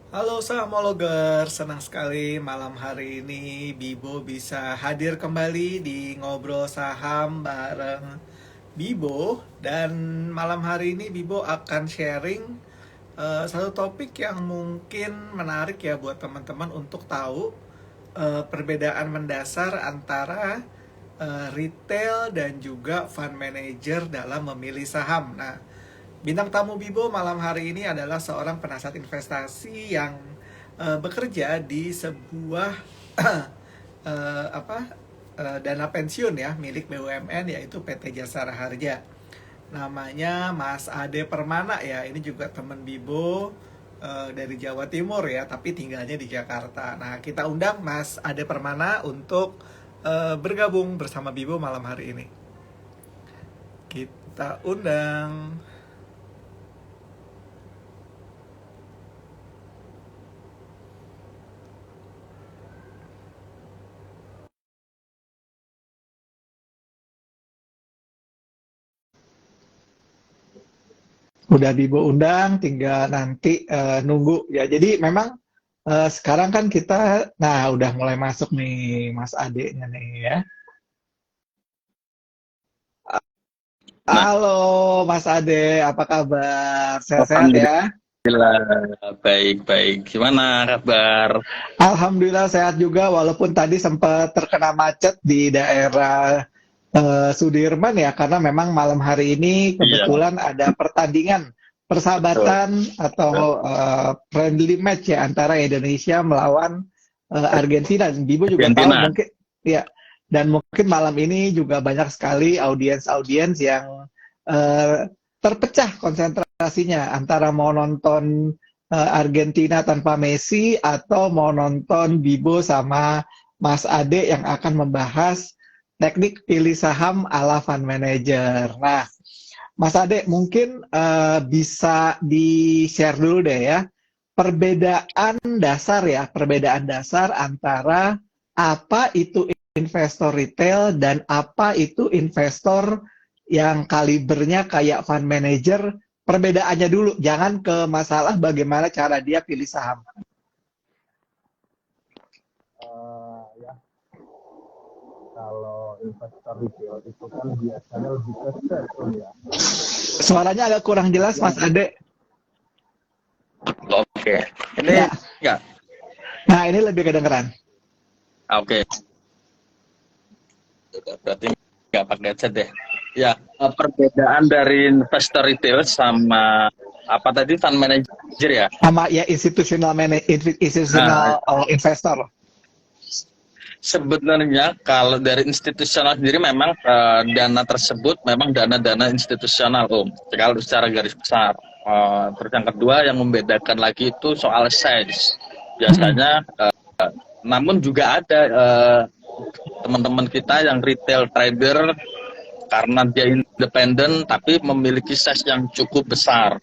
Halo Samologer, senang sekali malam hari ini Bibo bisa hadir kembali di Ngobrol Saham bareng Bibo. Dan malam hari ini Bibo akan sharing satu topik yang mungkin menarik ya buat teman-teman untuk tahu perbedaan mendasar antara retail dan juga fund manager dalam memilih saham. Nah, bintang tamu Bibo malam hari ini adalah seorang penasihat investasi yang bekerja di sebuah apa dana pensiun ya milik BUMN yaitu PT Jasara Harja. Namanya Mas Ade Permana ya. Ini juga teman Bibo dari Jawa Timur ya, tapi tinggalnya di Jakarta. Nah, kita undang Mas Ade Permana untuk bergabung bersama Bibo malam hari ini. Kita undang. Udah Bibo undang, tinggal nanti nunggu ya. Jadi memang sekarang kan kita, nah udah mulai masuk nih Mas adeknya nih ya. Nah, Halo Mas Ade, apa kabar? Sehat-sehat ya? alhamdulillah baik-baik. Gimana kabar? Alhamdulillah sehat juga, walaupun tadi sempat terkena macet di daerah Sudirman ya, karena memang malam hari ini Iya, kebetulan ada pertandingan betul. persahabatan Betul. atau friendly match ya antara Indonesia melawan Argentina. Dan Bibo juga tahu Argentina. mungkin ya, dan mungkin malam ini juga banyak sekali audiens-audiens yang terpecah konsentrasinya antara mau nonton Argentina tanpa Messi atau mau nonton Bibo sama Mas Ade yang akan membahas teknik pilih saham ala fund manager. Nah, Mas Ade mungkin bisa di-share dulu deh ya perbedaan dasar antara apa itu investor retail dan apa itu investor yang kalibernya kayak fund manager. Perbedaannya dulu, jangan ke masalah bagaimana cara dia pilih saham. Ya, kalau investor retail itu kan biasanya lebih ke share ya. Suaranya agak kurang jelas, Yang Mas Ade. Oke. Ini Ya, ya, nah ini lebih kedengeran. oke. Berarti nggak pakai headset deh. Ya, perbedaan dari investor retail sama apa tadi fund manager ya. Sama ya Nah, institutional investor. sebenarnya kalau dari institusional sendiri memang dana tersebut memang dana-dana institusional, Om. Kalau secara garis besar. Terus yang kedua yang membedakan lagi itu soal size. Mm-mm. Biasanya, namun juga ada teman-teman kita yang retail trader karena dia independen tapi memiliki size yang cukup besar.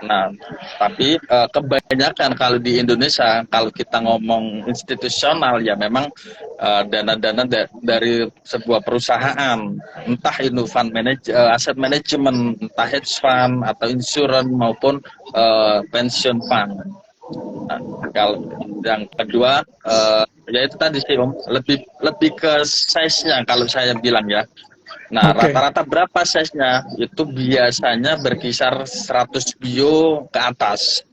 Nah, tapi kebanyakan kalau di Indonesia, kalau kita ngomong institusional ya memang dana-dana dari sebuah perusahaan, entah itu fund aset manajemen, entah hedge fund atau insurance maupun pension fund. Nah, kalau yang kedua, ya itu tadi sih Om, lebih lebih ke size-nya kalau saya bilang ya. Nah, Oke, rata-rata berapa size-nya? Itu biasanya berkisar 100 bio ke atas.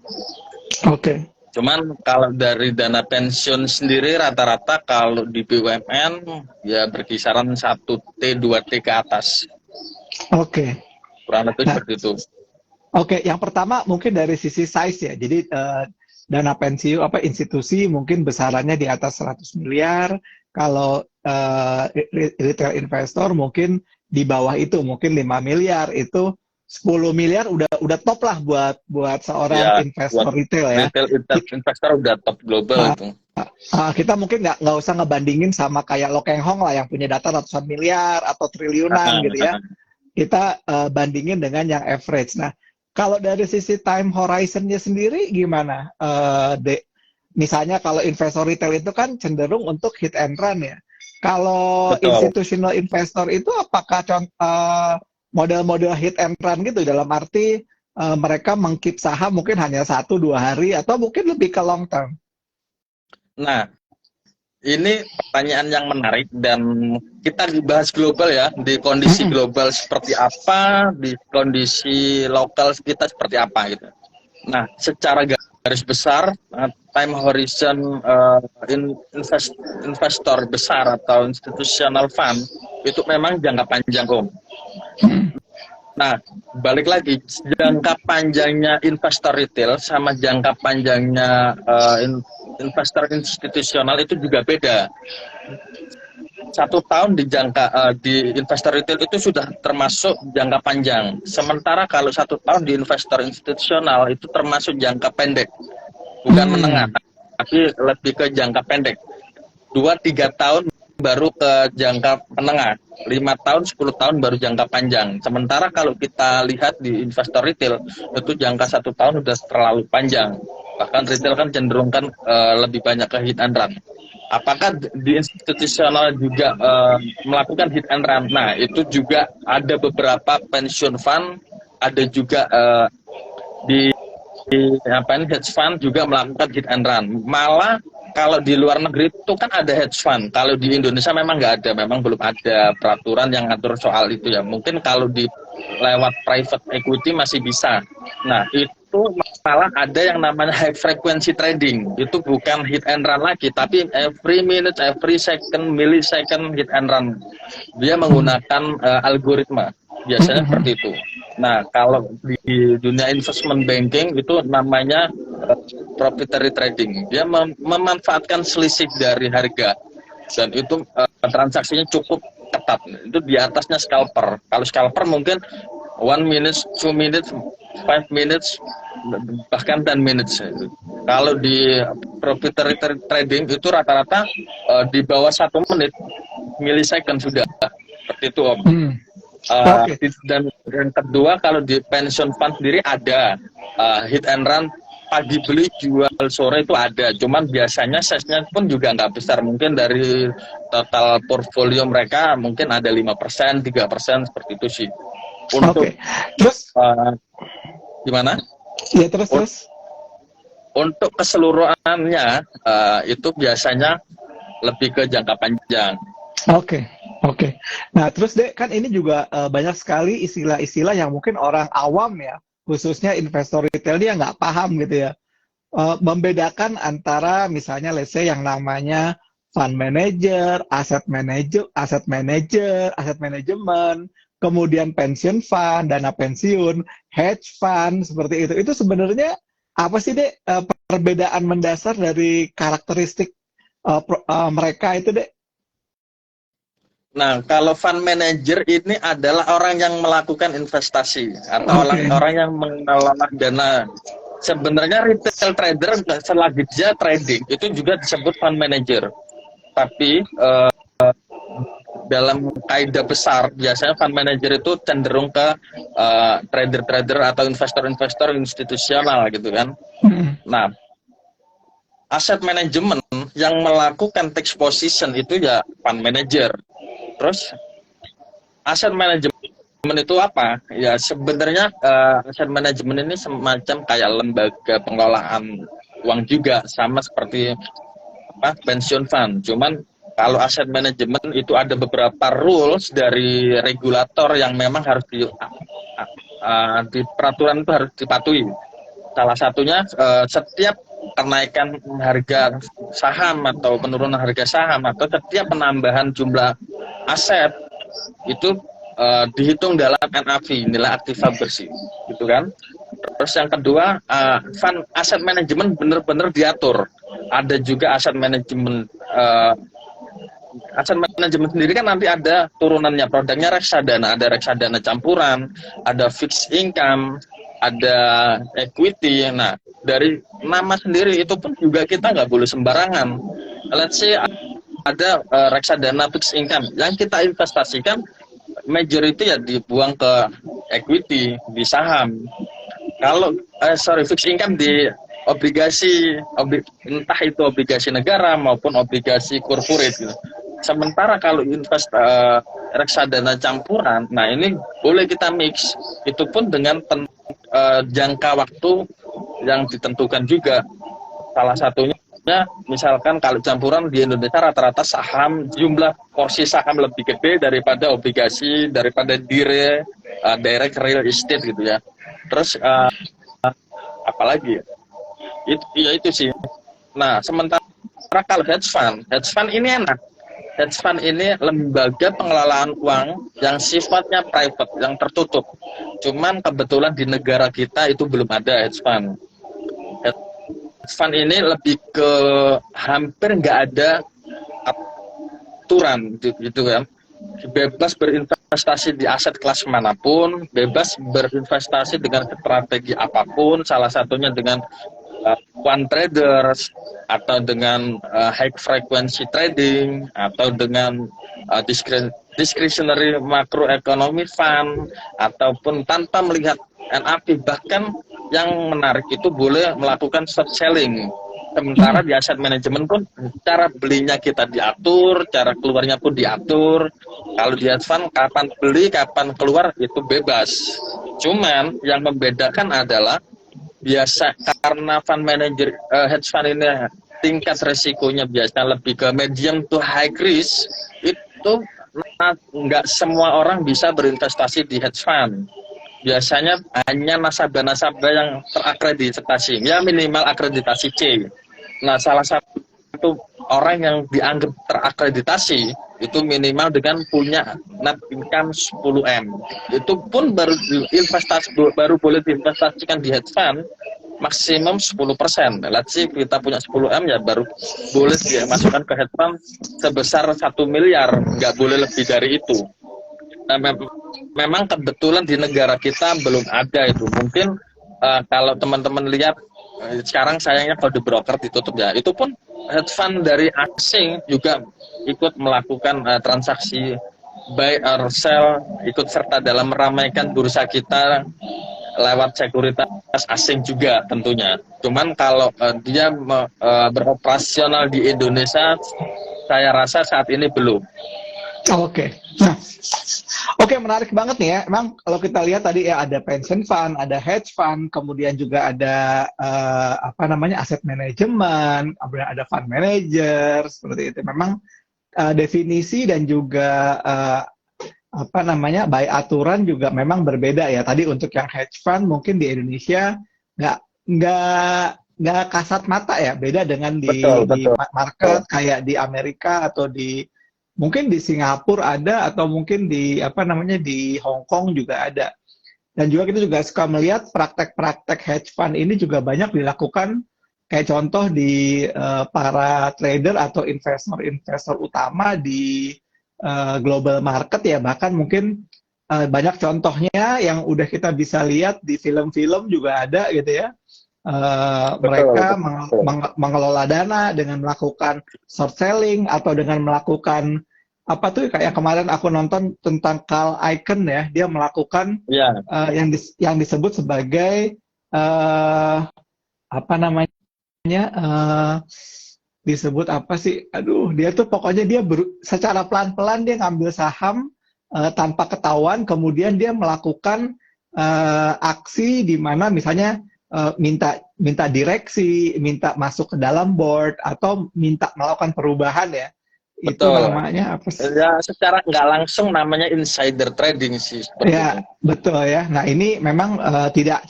oke, Cuman kalau dari dana pensiun sendiri rata-rata kalau di BUMN ya berkisaran 1T, 2T ke atas. oke. Kurang lebih Nah, seperti itu. oke. Yang pertama mungkin dari sisi size ya. Jadi dana pensiun apa institusi mungkin besarannya di atas 100 miliar. Kalau retail investor mungkin di bawah itu mungkin 5 miliar. Itu 10 miliar udah top lah buat seorang Ya, buat investor retail ya. retail investor udah top global Nah, itu. kita mungkin nggak usah ngebandingin sama kayak Lokeng Hong lah yang punya data ratusan miliar atau triliunan gitu ya. Kita bandingin dengan yang average. Nah, kalau dari sisi time horizon-nya sendiri gimana, Dek? Misalnya kalau investor retail itu kan cenderung untuk hit and run ya. Kalau Betul. institutional investor itu apakah contoh model-model hit and run gitu dalam arti mereka mengkeep saham mungkin hanya 1-2 hari atau mungkin lebih ke long term? Nah, ini pertanyaan yang menarik dan kita dibahas global ya, di kondisi global seperti apa, di kondisi lokal kita seperti apa gitu. Nah, secara garis besar, time horizon investor besar atau institutional fund itu memang jangka panjang, Om. Nah, balik lagi, jangka panjangnya investor retail sama jangka panjangnya investor institusional itu juga beda. 1 tahun di investor retail itu sudah termasuk jangka panjang. Sementara kalau 1 tahun di investor institusional itu termasuk jangka pendek, bukan menengah, tapi lebih ke jangka pendek. 2-3 tahun baru ke jangka menengah, 5 tahun, 10 tahun baru jangka panjang. Sementara kalau kita lihat di investor retail, itu jangka 1 tahun sudah terlalu panjang. Bahkan retail kan cenderung kan lebih banyak ke hit and run. Apakah di institusional juga melakukan hit and run? Nah, itu juga ada beberapa pensiun fund, ada juga hedge fund juga melakukan hit and run. Malah kalau di luar negeri itu kan ada hedge fund. Kalau di Indonesia memang nggak ada, memang belum ada peraturan yang ngatur soal itu ya. Mungkin kalau di lewat private equity masih bisa. Nah, itu malah ada yang namanya high frequency trading. Itu bukan hit and run lagi, tapi every minute, every second, millisecond hit and run. Dia menggunakan algoritma. Biasanya seperti itu. Nah, kalau di dunia investment banking itu namanya proprietary trading. Dia memanfaatkan selisih dari harga dan itu transaksinya cukup ketat. Itu di atasnya scalper. Kalau scalper mungkin 1 minute, 2 minutes, 5 minutes, bahkan 10 minutes. Kalau di proprietary trading itu rata-rata di bawah 1 menit, millisecond sudah. Seperti itu, Om. Dan yang kedua, kalau di pension fund sendiri ada hit and run, pagi beli jual sore itu ada, cuman biasanya size-nya pun juga nggak besar, mungkin dari total portfolio mereka mungkin ada 5%, 3% seperti itu sih. Untuk terus gimana? Ya, terus. Untuk keseluruhannya itu biasanya lebih ke jangka panjang. Oke. Nah, terus Dek, kan ini juga banyak sekali istilah-istilah yang mungkin orang awam ya, khususnya investor retail dia nggak paham gitu ya. Membedakan antara misalnya let's say yang namanya fund manager, asset management, kemudian pension fund, dana pensiun, hedge fund, seperti itu. Itu sebenarnya apa sih, Dek, perbedaan mendasar dari karakteristik mereka itu, Dek? Nah, kalau fund manager ini adalah orang yang melakukan investasi atau orang yang mengelola dana. Sebenarnya retail trader selagi dia trading itu juga disebut fund manager. Tapi dalam kaidah besar biasanya fund manager itu cenderung ke trader-trader atau investor-investor institusional gitu kan. Nah, asset management yang melakukan tax position itu ya fund manager. Terus asset management itu apa? Ya sebenarnya asset management ini semacam kayak lembaga pengelolaan uang juga, sama seperti pensiun fund. Cuman kalau asset management itu ada beberapa rules dari regulator yang memang harus di peraturan itu harus dipatuhi. Salah satunya setiap kenaikan harga saham atau penurunan harga saham atau setiap penambahan jumlah aset itu dihitung dalam NAV, nilai aktiva bersih, gitu kan. Terus yang kedua, fund asset management benar-benar diatur. Ada juga aset manajemen sendiri kan nanti ada turunannya, produknya reksadana, ada reksadana campuran, ada fixed income, ada equity. Nah, dari nama sendiri itu pun juga kita nggak boleh sembarangan. Let's say ada reksadana fixed income yang kita investasikan, majority ya dibuang ke equity, di saham. Kalau fixed income di obligasi, entah itu obligasi negara maupun obligasi corporate gitu. Sementara kalau reksadana campuran, nah ini boleh kita mix, itu pun dengan jangka waktu yang ditentukan juga. Salah satunya misalkan kalau campuran di Indonesia rata-rata saham, jumlah porsi saham lebih gede daripada obligasi, daripada direct real estate gitu ya. Terus apalagi ya? Itu sih. Nah, sementara kalau hedge fund ini enak. Hedge fund ini lembaga pengelolaan uang yang sifatnya private, yang tertutup. Cuman kebetulan di negara kita itu belum ada hedge fund. Hedge fund ini lebih ke hampir nggak ada aturan gitu kan. Bebas berinvestasi di aset kelas manapun, bebas berinvestasi dengan strategi apapun, salah satunya dengan quant traders atau dengan high frequency trading atau dengan discretionary macroeconomy fund ataupun tanpa melihat NAV. Bahkan yang menarik itu boleh melakukan short selling. Sementara di aset manajemen pun cara belinya kita diatur, cara keluarnya pun diatur. Kalau di hedge fund kapan beli, kapan keluar itu bebas. Cuman yang membedakan adalah biasa karena fund manager hedge fund ini tingkat resikonya biasa lebih ke medium to high risk, itu nggak semua orang bisa berinvestasi di hedge fund. Biasanya hanya nasabah-nasabah yang terakreditasi, ya minimal akreditasi C. Nah, salah satu orang yang dianggap terakreditasi itu minimal dengan punya net income 10M. Itu pun baru boleh diinvestasikan di hedge fund maksimum 10%. Let's say kita punya 10M ya baru boleh dimasukkan ke hedge fund sebesar 1 miliar, nggak boleh lebih dari itu. Nah, memang kebetulan di negara kita belum ada itu. Mungkin kalau teman-teman lihat sekarang sayangnya kalau di broker ditutup ya. Itu pun hedge fund dari asing juga ikut melakukan transaksi buy or sell, ikut serta dalam meramaikan bursa kita lewat sekuritas asing juga tentunya. Cuman kalau dia beroperasional di Indonesia, saya rasa saat ini belum. Oke. Nah, oke, menarik banget nih ya. Emang kalau kita lihat tadi ya ada pension fund, ada hedge fund, kemudian juga ada aset manajemen, kemudian ada fund manager seperti itu. Memang definisi dan juga by aturan juga memang berbeda ya. Tadi untuk yang hedge fund mungkin di Indonesia nggak kasat mata ya, beda dengan di market kayak di Amerika atau mungkin di Singapura ada, atau mungkin di di Hong Kong juga ada. Dan juga kita juga suka melihat praktek-praktek hedge fund ini juga banyak dilakukan, kayak contoh di para trader atau investor utama di global market ya. Bahkan mungkin banyak contohnya yang udah kita bisa lihat di film-film juga ada gitu ya. Mereka mengelola dana dengan melakukan short selling atau dengan melakukan kayak kemarin aku nonton tentang Carl Icahn ya, dia melakukan yang disebut sebagai disebut apa sih? Aduh, dia tuh pokoknya dia secara pelan-pelan dia ngambil saham tanpa ketahuan, kemudian dia melakukan aksi di mana misalnya minta direksi, minta masuk ke dalam board, atau minta melakukan perubahan ya. Itu namanya apa sih? Ya, secara nggak langsung namanya insider trading sih. Ya, itu. Betul ya. Nah, ini memang tidak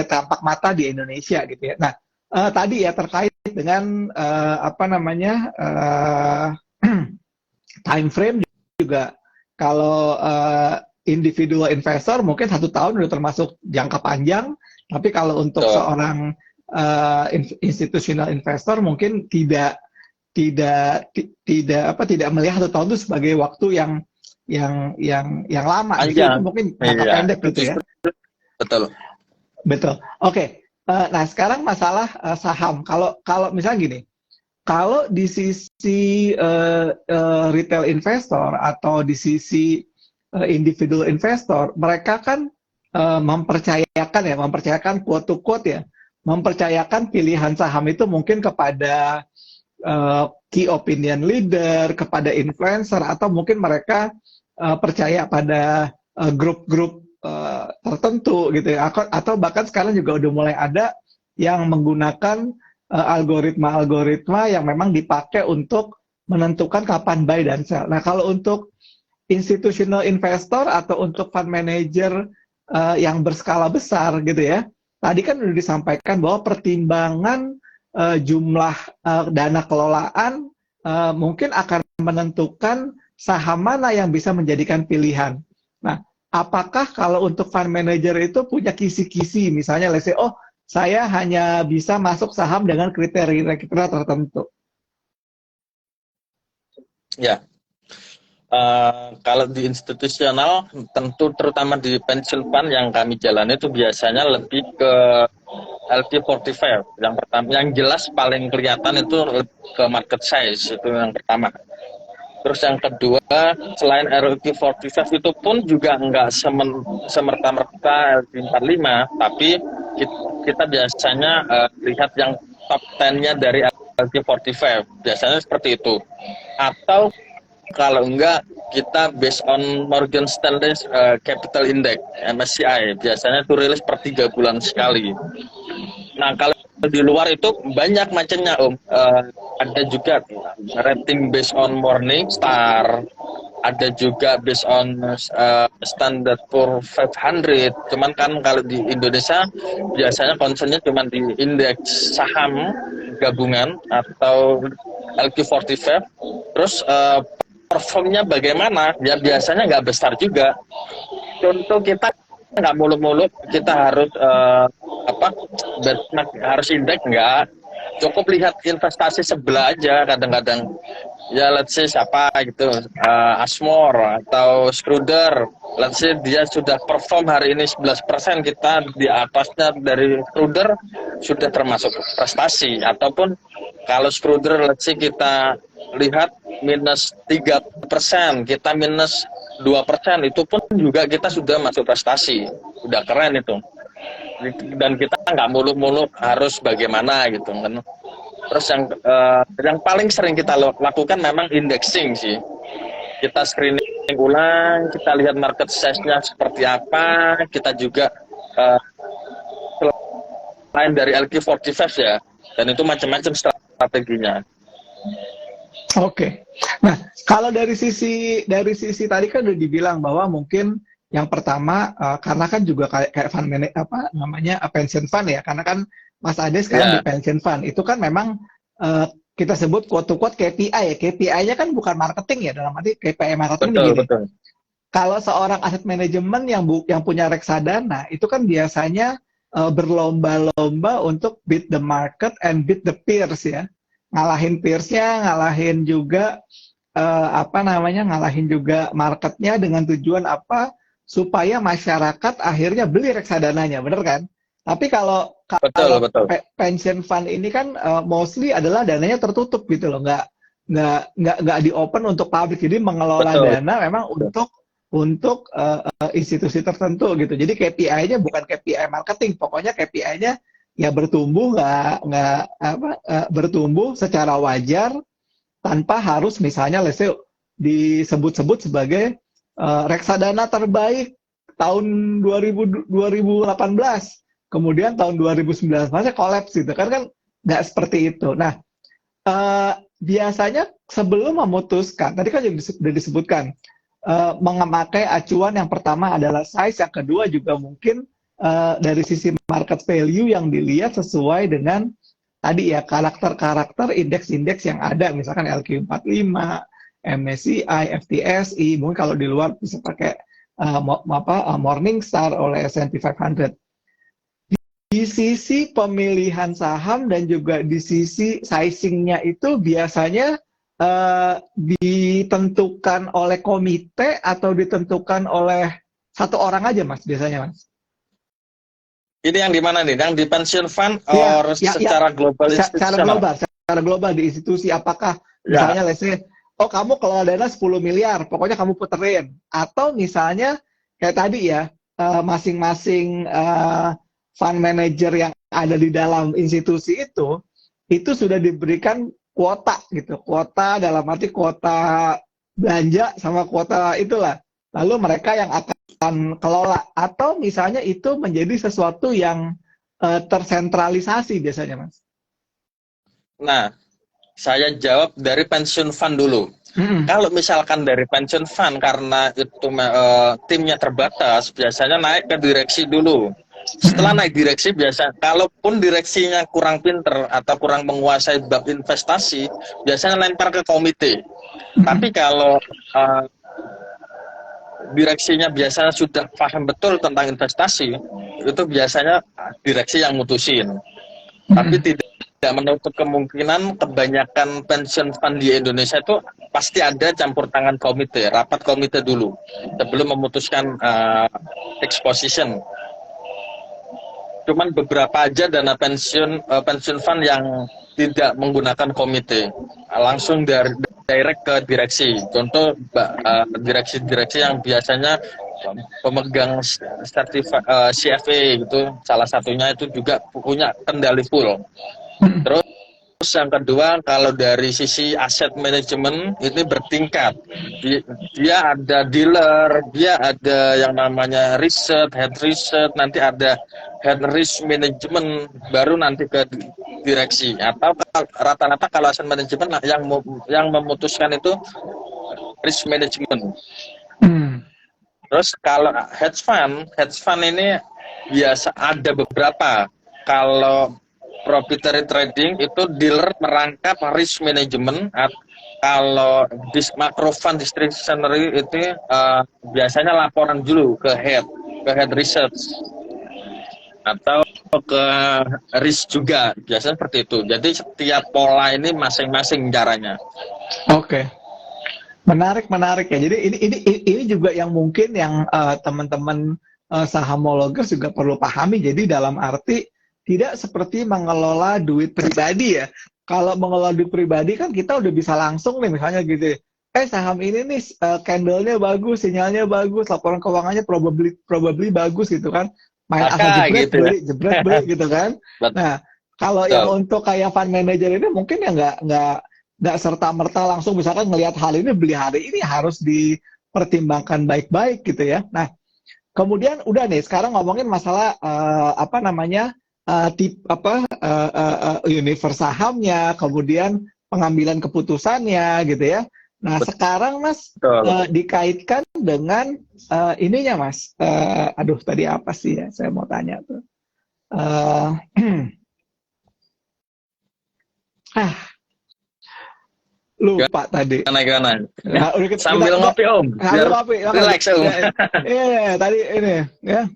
tampak mata di Indonesia gitu ya. Nah, tadi ya terkait dengan time frame juga, kalau individual investor mungkin 1 tahun udah termasuk jangka panjang, tapi kalau untuk seorang institutional investor mungkin tidak melihat 1 tahun itu sebagai waktu yang lama. Itu mungkin jangka pendek gitu ya. Betul. Oke. Nah, sekarang masalah saham. Kalau misalnya gini, kalau di sisi retail investor atau di sisi individual investor, mereka kan mempercayakan quote to quote ya, mempercayakan pilihan saham itu mungkin kepada key opinion leader, kepada influencer, atau mungkin mereka percaya pada grup-grup tertentu gitu ya, atau bahkan sekarang juga udah mulai ada yang menggunakan algoritma-algoritma yang memang dipakai untuk menentukan kapan buy dan sell. Nah, kalau untuk institutional investor atau untuk fund manager yang berskala besar gitu ya, tadi kan sudah disampaikan bahwa pertimbangan jumlah dana kelolaan mungkin akan menentukan saham mana yang bisa menjadikan pilihan. Nah, apakah kalau untuk fund manager itu punya kisi-kisi, misalnya let's say, oh saya hanya bisa masuk saham dengan kriteria tertentu. Ya, kalau di institusional, tentu terutama di pensiun fund yang kami jalani itu biasanya lebih ke LQ45. Yang pertama, yang jelas paling kelihatan itu ke market size, itu yang pertama. Terus yang kedua, selain LQ45 itu pun juga nggak semerta-merta LQ45, tapi kita biasanya lihat yang top 10-nya dari LQ45. Biasanya seperti itu. Atau kalau enggak, kita based on Morgan Stanley Capital Index, MSCI. Biasanya itu rilis per 3 bulan sekali. Nah, kalau di luar itu banyak macamnya, Om. Ada juga rating based on Morningstar, ada juga based on Standard Poor's 500. Cuman kan kalau di Indonesia biasanya concernnya cuma di indeks saham gabungan atau LQ45. Terus performnya bagaimana? Ya biasanya nggak besar juga. Contoh kita nggak muluk-muluk, kita harus harus indeks, nggak. Cukup lihat investasi sebelah aja kadang-kadang. Ya let's say siapa gitu, Ashmore atau Schroeder, let's say dia sudah perform hari ini 11%, kita di atasnya dari Schroeder sudah termasuk prestasi. Ataupun kalau Schroeder let's say kita lihat minus 3%, kita minus 2%, itu pun juga kita sudah masuk prestasi, udah keren itu. Dan kita nggak muluk-muluk harus bagaimana gitu kan. Terus yang paling sering kita lakukan memang indexing sih. Kita screening ulang, kita lihat market size-nya seperti apa, kita juga selain dari LQ45 ya, dan itu macam-macam strateginya. Oke. Nah, kalau dari sisi tadi kan udah dibilang bahwa mungkin yang pertama karena kan juga kayak fund pension fund ya, karena kan Mas Ade sekarang di pension fund itu kan memang kita sebut quote-unquote KPI ya. KPI-nya kan bukan marketing ya, dalam arti KPI marketing begini. Betul. Kalau seorang aset manajemen yang punya reksadana itu kan biasanya berlomba-lomba untuk beat the market and beat the peers ya. Ngalahin peers-nya, ngalahin juga ngalahin juga marketnya dengan tujuan apa? Supaya masyarakat akhirnya beli reksadananya, bener kan? Tapi kalau betul. Pension fund ini kan mostly adalah dananya tertutup gitu loh, nggak di open untuk publik. Jadi mengelola dana memang untuk institusi tertentu gitu. Jadi KPI-nya bukan KPI marketing, pokoknya KPI-nya ya bertumbuh bertumbuh secara wajar tanpa harus misalnya let's say disebut-sebut sebagai reksadana terbaik tahun 2018, kemudian tahun 2019 masih kolaps gitu kan nggak seperti itu. Nah, biasanya sebelum memutuskan, tadi kan sudah disebutkan memakai acuan yang pertama adalah size, yang kedua juga mungkin dari sisi market value yang dilihat sesuai dengan tadi ya karakter-karakter indeks-indeks yang ada, misalkan LQ45, MSCI, FTSE, mungkin kalau di luar bisa pakai Morningstar oleh S&P 500. Di sisi pemilihan saham dan juga di sisi sizingnya itu biasanya ditentukan oleh komite atau ditentukan oleh satu orang aja, Mas, biasanya, Mas? Ini yang di mana nih? Yang di pension fund or secara global? Secara global di institusi. Apakah misalnya let's say, oh kamu kelola dana 10 miliar, pokoknya kamu puterin. Atau misalnya kayak tadi ya, masing-masing fund manager yang ada di dalam institusi itu sudah diberikan kuota gitu. Kuota dalam arti kuota belanja sama kuota itulah. Lalu mereka yang akan kelola, atau misalnya itu menjadi sesuatu yang tersentralisasi biasanya, Mas? Nah, saya jawab dari pensiun fund dulu. Mm-mm. Kalau misalkan dari pensiun fund karena itu timnya terbatas, biasanya naik ke direksi dulu. Setelah naik direksi biasa, kalaupun direksinya kurang pinter atau kurang menguasai bab investasi, biasanya lempar ke komite. Tapi kalau direksinya biasanya sudah paham betul tentang investasi, itu biasanya direksi yang mutusin. Tapi tidak menutup kemungkinan kebanyakan pensiun fund di Indonesia itu pasti ada campur tangan komite, rapat komite dulu sebelum memutuskan fixed position. Cuman beberapa aja dana pensiun fund yang tidak menggunakan komite, langsung dari direct ke direksi. Contoh direksi-direksi yang biasanya pemegang sertifikat CFA gitu, salah satunya itu juga punya kendali full. Terus yang kedua, kalau dari sisi aset manajemen ini bertingkat. Dia ada dealer, dia ada yang namanya riset, head riset, nanti ada head risk management, baru nanti ke direksi. Atau rata-rata kalau aset manajemen yang memutuskan itu risk management. Terus kalau hedge fund ini biasa ada beberapa. Kalau proprietary trading itu dealer merangkap risk management. Kalau macro fund discretionary itu biasanya laporan dulu ke head research atau ke risk juga, biasanya seperti itu. Jadi setiap pola ini masing-masing caranya. Oke. Menarik ya. Jadi ini juga yang mungkin yang teman-teman sahamologers juga perlu pahami. Jadi dalam arti tidak seperti mengelola duit pribadi ya. Kalau mengelola duit pribadi kan kita udah bisa langsung nih misalnya gitu. Saham ini nih candle-nya bagus, sinyalnya bagus, laporan keuangannya probably bagus gitu kan. Main asal jebret gitu beli, jebret beli gitu kan. Nah, kalau yang untuk kayak fund manager ini mungkin ya nggak serta-merta langsung misalkan ngelihat hal ini beli hari ini, harus dipertimbangkan baik-baik gitu ya. Nah, kemudian udah nih sekarang ngomongin masalah universe sahamnya, kemudian pengambilan keputusannya gitu ya. Nah, sekarang Mas dikaitkan dengan ininya Mas. Aduh tadi apa sih ya? Saya mau tanya tuh. Lupa tadi. Kanan. Nah, sambil ngopi Om. Biar relax Om. Iya, tadi ini ya.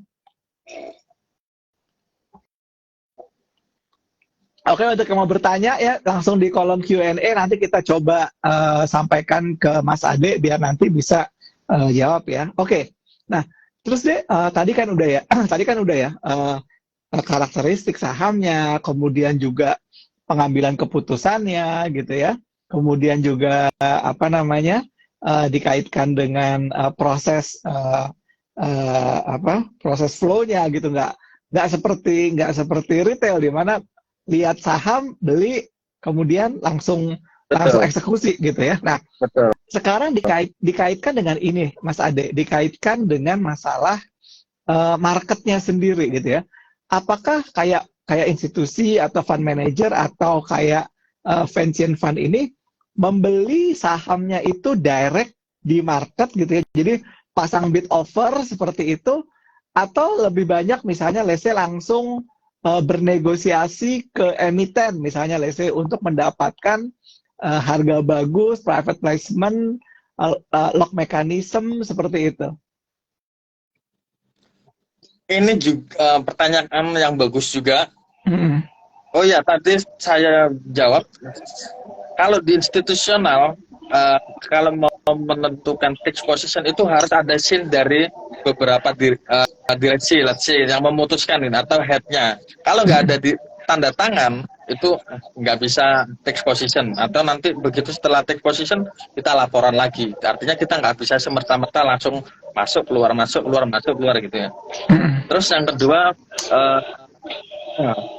Oke, untuk yang mau bertanya ya langsung di kolom Q&A, nanti kita coba sampaikan ke Mas Ade biar nanti bisa jawab ya. Oke. Nah, terus deh tadi kan udah ya karakteristik sahamnya, kemudian juga pengambilan keputusannya gitu ya. Kemudian juga dikaitkan dengan proses flow-nya gitu, nggak seperti retail di mana lihat saham beli kemudian langsung eksekusi gitu ya. Nah, sekarang dikaitkan dengan ini Mas Ade, dikaitkan dengan masalah marketnya sendiri gitu ya. Apakah kayak institusi atau fund manager atau kayak pension fund ini membeli sahamnya itu direct di market gitu ya, jadi pasang bid offer seperti itu, atau lebih banyak misalnya let's say langsung bernegosiasi ke emiten misalnya let's say untuk mendapatkan harga bagus, private placement, lock mechanism seperti itu? Ini juga pertanyaan yang bagus juga. Oh ya, tadi saya jawab, kalau di institusional, kalau mau menentukan fixed position itu harus ada scene dari beberapa direksi, let's say, yang memutuskan ini, atau head-nya. Kalau nggak ada tanda tangan, itu nggak bisa fixed position. Atau nanti begitu setelah fixed position, kita laporan lagi. Artinya kita nggak bisa semerta-merta langsung masuk, keluar, gitu ya. Terus yang kedua,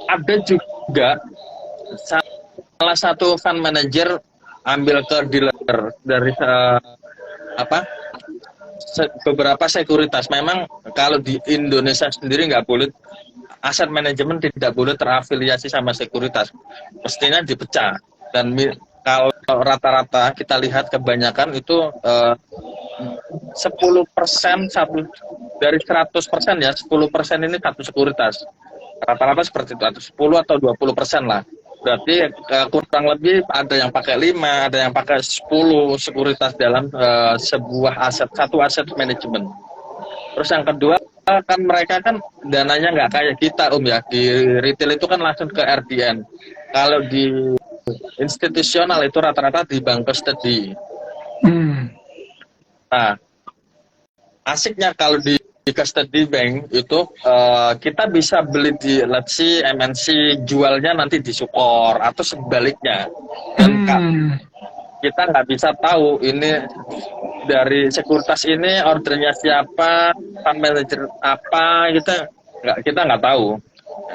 ada juga salah satu fund manager ambil ke dealer dari beberapa sekuritas. Memang kalau di Indonesia sendiri nggak boleh, aset manajemen tidak boleh terafiliasi sama sekuritas, mestinya dipecah. Dan kalau rata-rata kita lihat kebanyakan itu 10% satu dari 100% ya, 10% ini satu sekuritas. Rata-rata seperti itu, atau 10 atau 20% lah. Berarti kurang lebih ada yang pakai 5, ada yang pakai 10 sekuritas dalam sebuah aset, satu aset manajemen. Terus yang kedua, kan mereka kan dananya nggak kayak kita ya, di retail itu kan langsung ke RDN. Kalau di institusional itu rata-rata di bank custody. Nah, asiknya kalau di custody bank itu kita bisa beli di let's say MNC, jualnya nanti di Sukor atau sebaliknya. Dan kita nggak bisa tahu ini dari sekuritas ini ordernya siapa, fund manager apa, kita nggak tahu.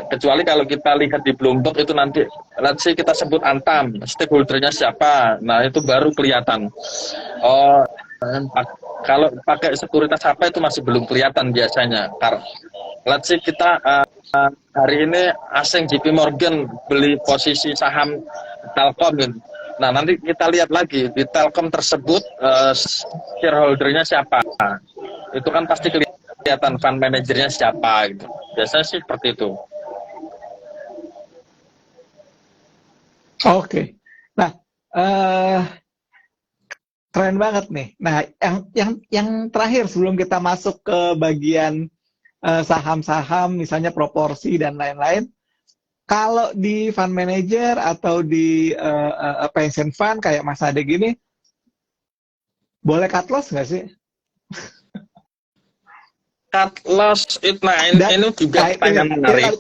Kecuali kalau kita lihat di Bloomberg itu nanti, let's say kita sebut Antam, stakeholdernya siapa, nah itu baru kelihatan. Oh, kalau pakai sekuritas apa itu masih belum kelihatan biasanya. Let's say kita hari ini asing JP Morgan beli posisi saham Telkom. Nah nanti kita lihat lagi di Telkom tersebut shareholdernya siapa. Itu kan pasti kelihatan fund manajernya siapa gitu. Biasanya sih seperti itu. Oke. Nah, keren banget nih. Nah, yang terakhir sebelum kita masuk ke bagian saham-saham, misalnya proporsi dan lain-lain, kalau di fund manager atau di pension fund kayak Mas Ade gini, boleh cut loss nggak sih? Cut loss itu, nah ini juga pertanyaan menarik.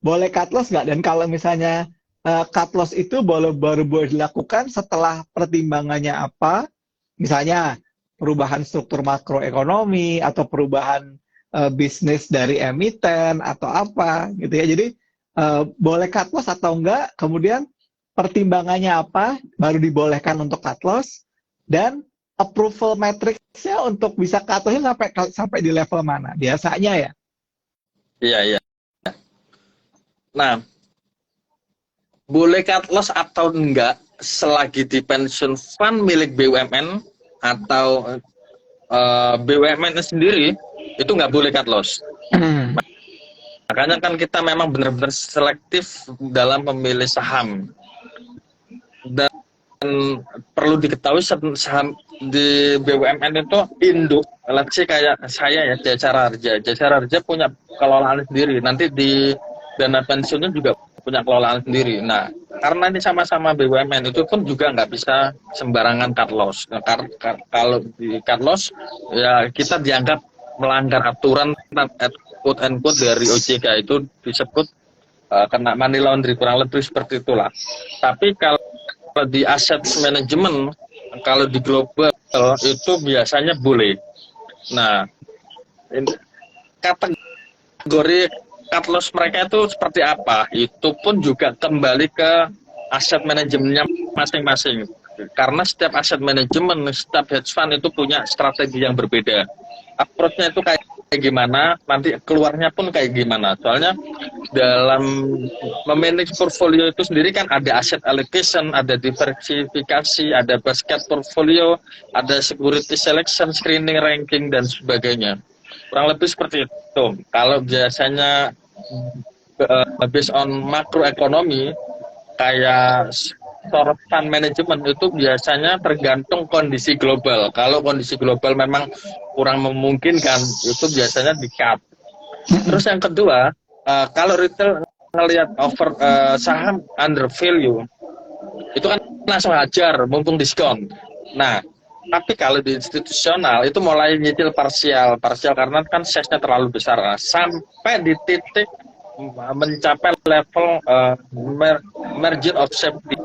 Boleh cut loss nggak? Dan kalau misalnya cut loss itu baru boleh dilakukan setelah pertimbangannya apa? Misalnya perubahan struktur makroekonomi atau perubahan bisnis dari emiten atau apa gitu ya. Jadi boleh cut loss atau enggak, kemudian pertimbangannya apa, baru dibolehkan untuk cut loss, dan approval matrix-nya untuk bisa cut loss-nya sampai di level mana biasanya ya? Iya. Nah, boleh cut loss atau enggak selagi di pension fund milik BUMN atau BUMN sendiri itu nggak boleh cut loss. Makanya kan kita memang benar-benar selektif dalam memilih saham. Dan perlu diketahui saham di BUMN itu induk, let's say kayak saya ya, Jasara Harja. Jasara Harja punya kelolaan sendiri. Nanti di dana pensiunnya juga punya kelolaan sendiri. Nah, karena ini sama-sama BUMN, itu pun juga nggak bisa sembarangan cut loss. Nah, kalau di cut loss, ya kita dianggap melanggar aturan quote and quote dari OJK, itu disebut kena money laundry, kurang lebih seperti itulah. Tapi kalau di aset manajemen, kalau di global itu biasanya boleh. Nah, kategori cut loss mereka itu seperti apa? Itu pun juga kembali ke aset manajemennya masing-masing. Karena setiap aset manajemen, setiap hedge fund itu punya strategi yang berbeda. Approach-nya itu kayak gimana, nanti keluarnya pun kayak gimana. Soalnya dalam memanage portfolio itu sendiri kan ada asset allocation, ada diversifikasi, ada basket portfolio, ada security selection, screening, ranking, dan sebagainya. Kurang lebih seperti itu. Kalau biasanya based on makroekonomi, kayak fund management itu biasanya tergantung kondisi global. Kalau kondisi global memang kurang memungkinkan, itu biasanya di-cut. Terus yang kedua, kalau retail ngelihat saham under value, itu kan langsung hajar, mumpung diskon. Nah, tapi kalau di institusional itu mulai nyicil parsial karena kan size-nya terlalu besar, sampai di titik mencapai level margin of safety.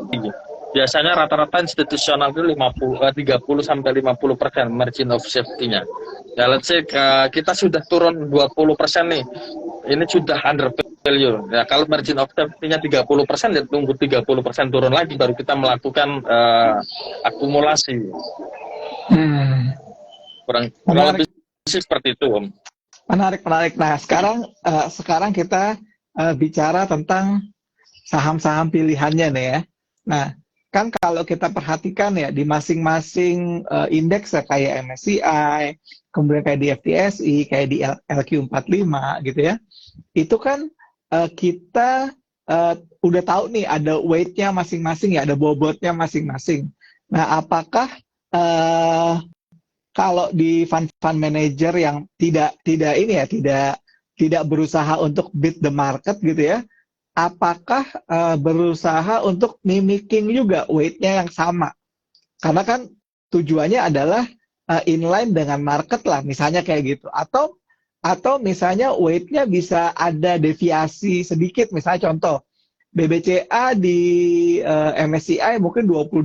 Biasanya rata-rata institusional itu 30-50% margin of safety-nya. Ya, let's say kita sudah turun 20% nih, ini sudah under value. Ya, kalau margin of safety-nya 30%, ya tunggu 30% turun lagi, baru kita melakukan akumulasi. kurang Menarik, lebih sih seperti itu, Om. menarik, menarik. Nah, sekarang kita bicara tentang saham-saham pilihannya nih ya. Nah, kan kalau kita perhatikan ya di masing-masing indeks ya kayak MSCI, kemudian kayak di FTSE, kayak di LQ45 gitu ya. Itu kan kita udah tahu nih ada weight-nya masing-masing ya, ada bobotnya masing-masing. Nah, apakah eh, kalau di fund manager yang tidak ini ya, tidak berusaha untuk beat the market gitu ya, apakah berusaha untuk mimicking juga weight-nya yang sama? Karena kan tujuannya adalah inline dengan market lah, misalnya kayak gitu. Atau misalnya weight-nya bisa ada deviasi sedikit, misalnya contoh BBCA di MSCI mungkin 22%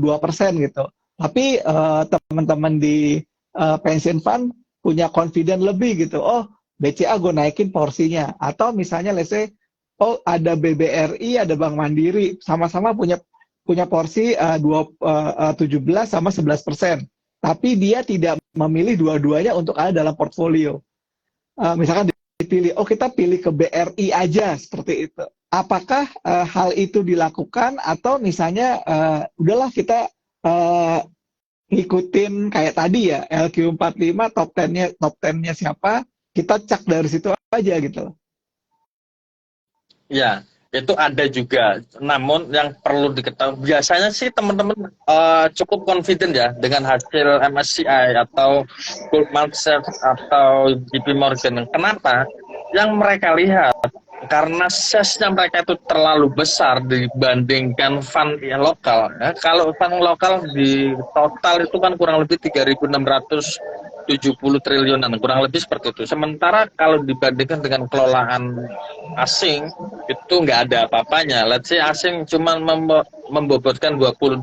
gitu. Tapi teman-teman di pension fund punya confident lebih gitu. Oh, BCA gue naikin porsinya. Atau misalnya let's say, oh ada BBRI, ada Bank Mandiri, sama-sama punya porsi 17 sama 11%. Tapi dia tidak memilih dua-duanya untuk ada dalam portfolio. Misalkan dipilih, oh kita pilih ke BRI aja seperti itu. Apakah hal itu dilakukan atau misalnya udahlah kita ngikutin kayak tadi ya LQ45 top 10-nya siapa, kita cek dari situ aja gitu. Ya, itu ada juga. Namun yang perlu diketahui, biasanya sih teman-teman cukup confident ya dengan hasil MSCI atau Goldman Sachs atau JP Morgan. Kenapa? Yang mereka lihat karena size-nya mereka itu terlalu besar dibandingkan fund yang lokal. Ya. Kalau fund lokal di total itu kan kurang lebih 3.670 triliunan, kurang lebih seperti itu. Sementara kalau dibandingkan dengan kelolaan asing, itu nggak ada apa-apanya. Let's say asing cuma membobotkan 22%.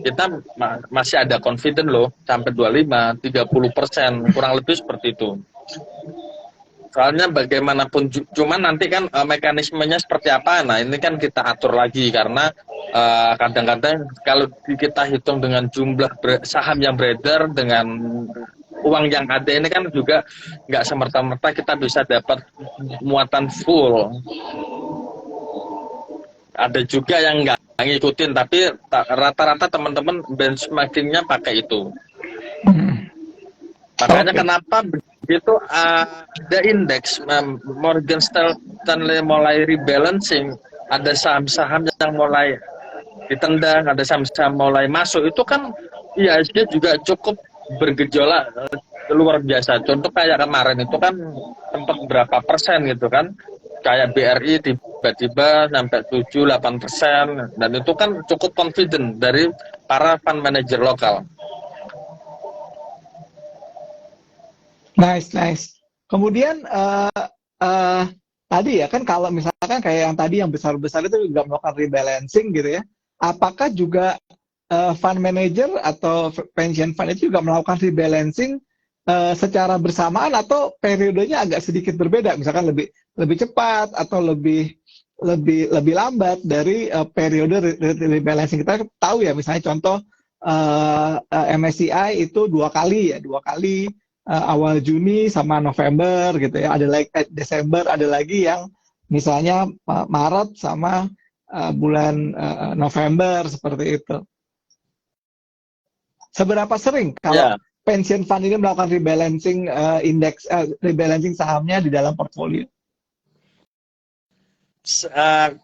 Kita masih ada confident loh, sampai 25, 30%, kurang lebih seperti itu. Soalnya bagaimanapun, cuman nanti kan mekanismenya seperti apa, nah ini kan kita atur lagi, karena kadang-kadang kalau kita hitung dengan jumlah saham yang beredar dengan uang yang ada ini kan juga nggak semerta-merta kita bisa dapat muatan full. Ada juga yang nggak ngikutin, tapi rata-rata teman-teman benchmarkingnya pakai itu. Makanya kenapa begitu ada indeks Morgan Stanley mulai rebalancing, ada saham-saham yang mulai ditendang, ada saham-saham mulai masuk, itu kan IHSG juga cukup bergejolak luar biasa. Contoh kayak kemarin itu kan sempat berapa persen gitu kan, kayak BRI tiba-tiba sampai 7-8%, dan itu kan cukup confident dari para fund manager lokal. Nice, nice. Kemudian tadi ya kan kalau misalkan kayak yang tadi yang besar-besar itu juga melakukan rebalancing gitu ya. Apakah juga fund manager atau pension fund itu juga melakukan rebalancing secara bersamaan atau periodenya agak sedikit berbeda, misalkan lebih cepat atau lebih lambat dari periode rebalancing. Kita tahu ya misalnya contoh MSCI itu dua kali awal Juni sama November gitu ya. Ada lagi Desember, ada lagi yang misalnya Maret sama bulan November seperti itu. Seberapa sering kalau pension fund ini melakukan rebalancing rebalancing sahamnya di dalam portfolio?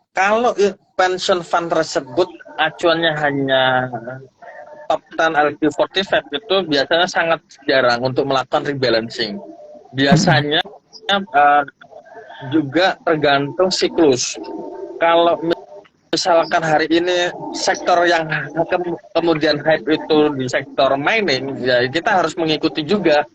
Kalau pension fund tersebut acuannya hanya top 10 LQ45 itu biasanya sangat jarang untuk melakukan rebalancing. Biasanya juga tergantung siklus. Kalau misalkan hari ini sektor yang kemudian hype itu di sektor mining, ya kita harus mengikuti juga.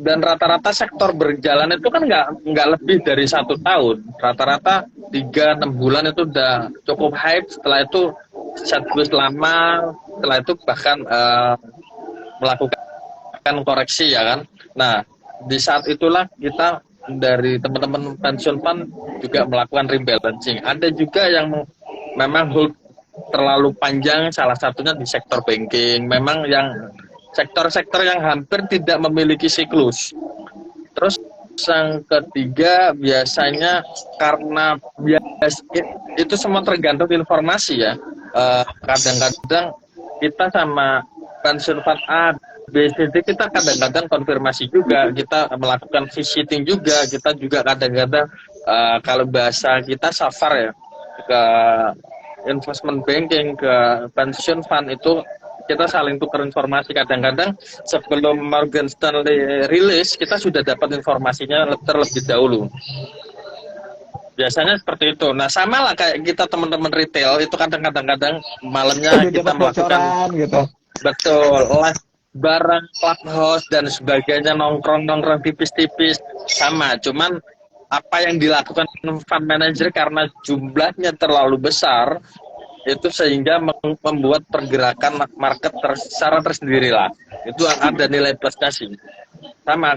Dan rata-rata sektor berjalan itu kan nggak lebih dari 1 tahun. Rata-rata 3-6 bulan itu udah cukup hype. Setelah itu siklus lama, setelah itu bahkan melakukan koreksi ya kan. Nah, di saat itulah kita dari teman-teman pension fund juga melakukan rebalancing. Ada juga yang memang hold terlalu panjang, salah satunya di sektor banking. Memang yang sektor-sektor yang hampir tidak memiliki siklus. Terus yang ketiga biasanya karena itu semua tergantung informasi ya. Kadang-kadang kita sama pensiun fund A, B, C, D kita kadang-kadang konfirmasi juga, kita melakukan visiting juga, kita juga kadang-kadang kalau bahasa kita safar ya ke investment banking, ke pensiun fund itu kita saling tukar informasi. Kadang-kadang sebelum Morgan Stanley rilis kita sudah dapat informasinya terlebih dahulu. Biasanya seperti itu. Nah, sama lah kayak kita teman-teman retail itu kadang-kadang malamnya kita melakukan gitu. Betul, live barang, clubhouse dan sebagainya, nongkrong-nongkrong tipis-tipis sama. Cuman apa yang dilakukan fund manager karena jumlahnya terlalu besar itu sehingga membuat pergerakan market secara tersendiri lah. Itu ada nilai plusnya sih. Sama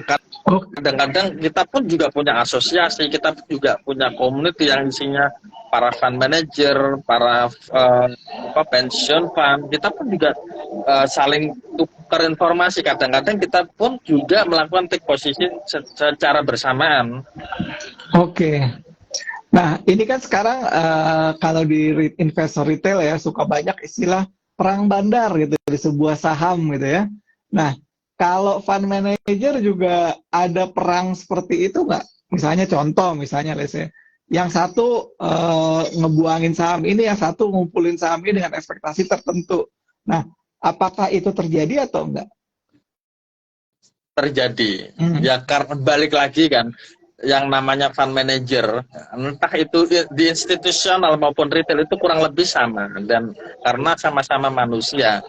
kadang-kadang kita pun juga punya asosiasi, kita juga punya community yang isinya para fund manager, para pension fund. Kita pun juga saling tukar informasi. Kadang-kadang kita pun juga melakukan take position secara bersamaan. Oke. Nah, ini kan sekarang kalau di investor retail ya suka banyak istilah perang bandar gitu di sebuah saham gitu ya. Nah, kalau fund manager juga ada perang seperti itu nggak? Misalnya contoh, misalnya yang satu ngebuangin saham ini, yang satu ngumpulin saham ini dengan ekspektasi tertentu. Nah, apakah itu terjadi atau enggak? Terjadi. Ya karena balik lagi kan, yang namanya fund manager, entah itu di institusional maupun retail itu kurang lebih sama. Dan karena sama-sama manusia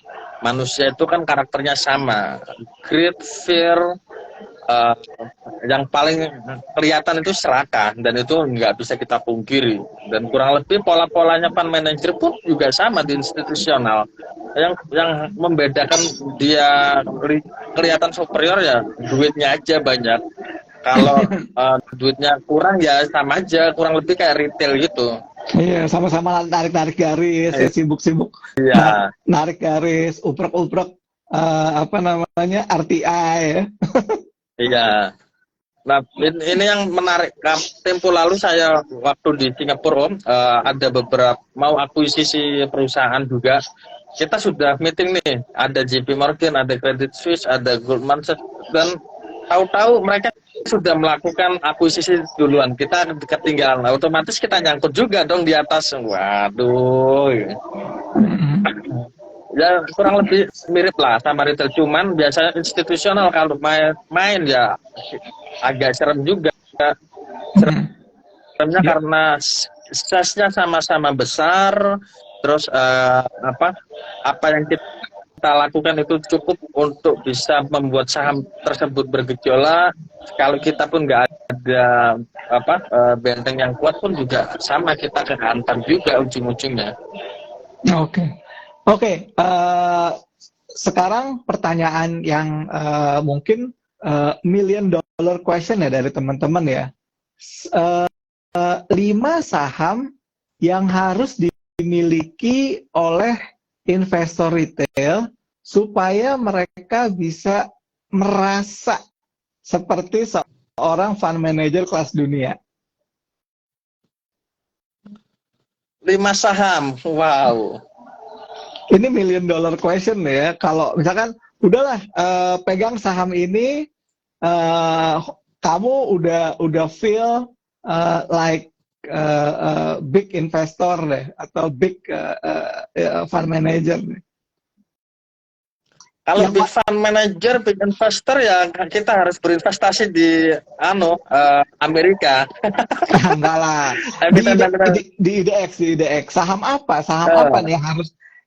itu kan karakternya sama, greed, fear, yang paling kelihatan itu serakah, dan itu nggak bisa kita pungkiri. Dan kurang lebih pola-polanya fund manager pun juga sama di institusional. Yang membedakan dia kelihatan superior ya duitnya aja banyak. Kalau duitnya kurang ya sama aja, kurang lebih kayak retail gitu. Iya, sama-sama narik-narik garis, ya, sibuk-sibuk narik garis, uprek-uprek apa namanya RTI ya. Iya. Nah, ini yang menarik. Tempo lalu saya waktu di Singapura ada beberapa mau akuisisi perusahaan juga. Kita sudah meeting nih, ada JP Morgan, ada Credit Suisse, ada Goldman Sachs, dan tahu-tahu mereka sudah melakukan akuisisi duluan. Kita ketinggalan, otomatis kita nyangkut juga dong di atas. Waduh. Ya kurang lebih mirip lah sama retail, cuman biasanya institusional kalau main ya agak serem juga. Seremnya karena size-nya sama-sama besar, terus apa yang kita lakukan itu cukup untuk bisa membuat saham tersebut bergejolak. Kalau kita pun nggak ada benteng yang kuat pun juga sama, kita kehantam juga ujung-ujungnya. Oke. Sekarang pertanyaan yang mungkin million dollar question ya dari teman-teman ya. 5 saham yang harus dimiliki oleh investor retail supaya mereka bisa merasa seperti seorang fund manager kelas dunia. 5 saham, wow. Ini million dollar question ya. Kalau misalkan udahlah pegang saham ini, kamu udah feel like big investor deh, atau big fund manager deh. Kalau big fund manager, big investor ya kita harus berinvestasi di Amerika. Enggak lah. Di IDX. Saham apa nih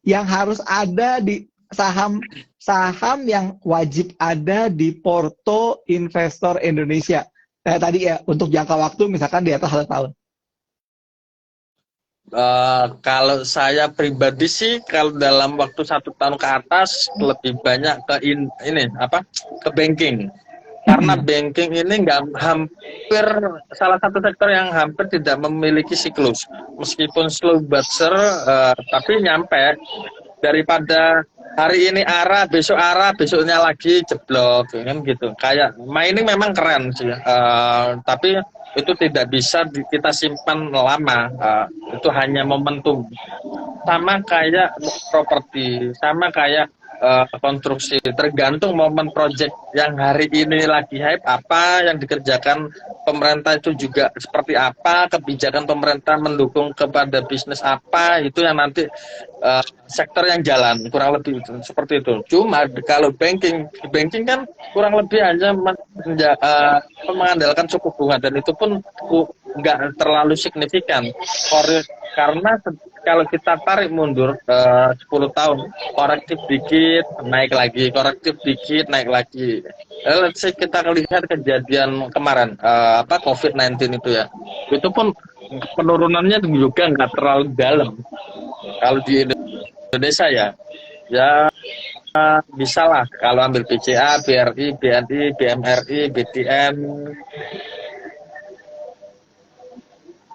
yang harus ada di saham yang wajib ada di porto investor Indonesia? Tadi ya untuk jangka waktu misalkan di atas 1 tahun. Kalau saya pribadi sih, kalau dalam waktu 1 tahun ke atas lebih banyak ke banking. Karena banking ini hampir salah satu sektor yang hampir tidak memiliki siklus. Meskipun slow but sure, tapi nyampe. Daripada hari ini arah, besoknya lagi jeblok, kan gitu. Kayak mining memang keren sih, tapi itu tidak bisa kita simpan lama. Itu hanya momentum. Sama kayak properti, sama kayak konstruksi. Tergantung momen project yang hari ini lagi hype apa, yang dikerjakan pemerintah itu juga seperti apa, kebijakan pemerintah mendukung kepada bisnis apa, itu yang nanti sektor yang jalan, kurang lebih itu, seperti itu. Cuma kalau banking kan kurang lebih hanya mengandalkan suku bunga, dan itu pun nggak terlalu signifikan. Karena kalau kita tarik mundur 10 tahun, korektif dikit, naik lagi, korektif dikit, naik lagi. Let's say kita lihat kejadian kemarin, COVID-19 itu ya. Itu pun penurunannya juga nggak terlalu dalam. Kalau di Indonesia ya bisa lah kalau ambil BCA, BRI, BNI, BMRI, BTN,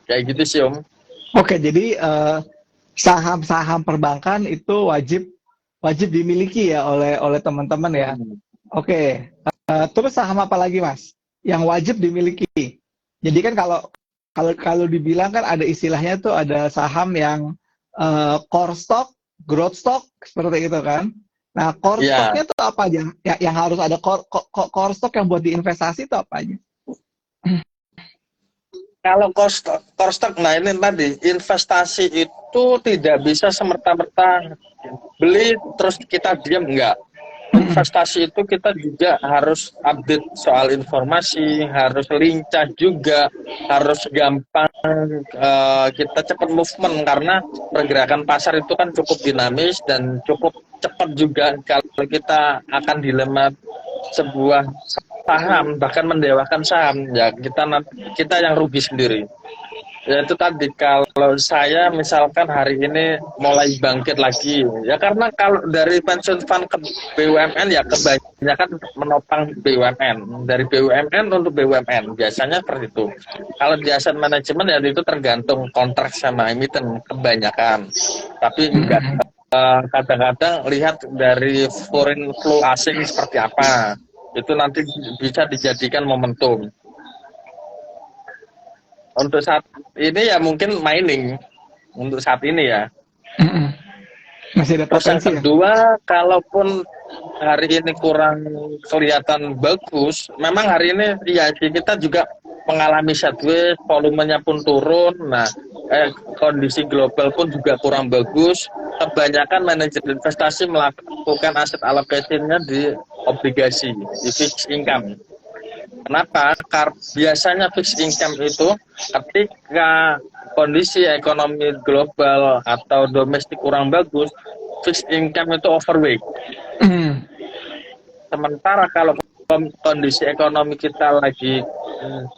kayak gitu sih Om. Oke, jadi saham-saham perbankan itu wajib dimiliki ya oleh teman-teman ya. Oke, terus saham apa lagi Mas yang wajib dimiliki? Jadi kan kalau dibilang kan ada istilahnya tuh ada saham yang core stock, growth stock seperti itu kan. Nah, core stocknya tuh apa aja? Yang harus ada core stock yang buat diinvestasi itu apa aja? Kalau core stock, nah ini tadi investasi itu tidak bisa semerta-merta beli terus kita diam, enggak. Investasi itu kita juga harus update soal informasi, harus lincah juga, harus gampang, kita cepat movement karena pergerakan pasar itu kan cukup dinamis dan cukup cepat juga. Kalau kita akan dilema sebuah saham, bahkan mendewakan saham, ya kita yang rugi sendiri. Ya itu tadi, kalau saya misalkan hari ini mulai bangkit lagi, ya karena kalau dari pensiun fund ke BUMN ya kebanyakan menopang BUMN, dari BUMN untuk BUMN, biasanya seperti itu. Kalau di aset manajemen ya itu tergantung kontrak sama emiten kebanyakan, tapi enggak. Kadang-kadang lihat dari foreign flow asing seperti apa, itu nanti bisa dijadikan momentum. Untuk saat ini ya mungkin mining untuk saat ini ya. Masih ada Terus yang potensi ya? kedua, kalaupun hari ini kurang kelihatan bagus, memang hari ini ya kita juga mengalami sideways, volumenya pun turun. Nah, kondisi global pun juga kurang bagus. Kebanyakan manajer investasi melakukan aset allocation-nya di obligasi, di fixed income. Kenapa? Karena biasanya fixed income itu ketika kondisi ekonomi global atau domestik kurang bagus, fixed income itu overweight. Sementara kalau kondisi ekonomi kita lagi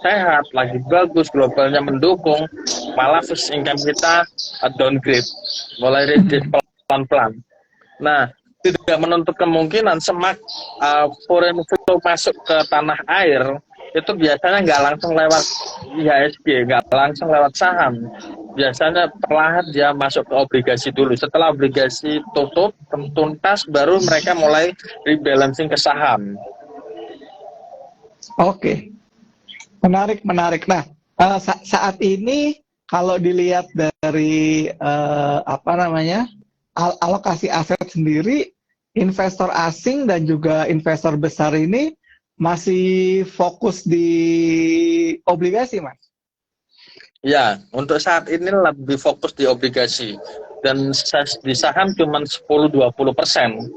sehat, lagi bagus, globalnya mendukung, malah fixed income kita downgrade, mulai reduce pelan-pelan. Nah, tidak menuntut kemungkinan foreign flow masuk ke tanah air itu biasanya nggak langsung lewat IHSG, nggak langsung lewat saham. Biasanya perlahan dia masuk ke obligasi dulu. Setelah obligasi tutup, tuntas, baru mereka mulai rebalancing ke saham. Oke, menarik. Nah, saat ini kalau dilihat dari alokasi aset sendiri, investor asing dan juga investor besar ini masih fokus di obligasi, Mas? Ya, untuk saat ini lebih fokus di obligasi. Dan di saham cuma 10-20%.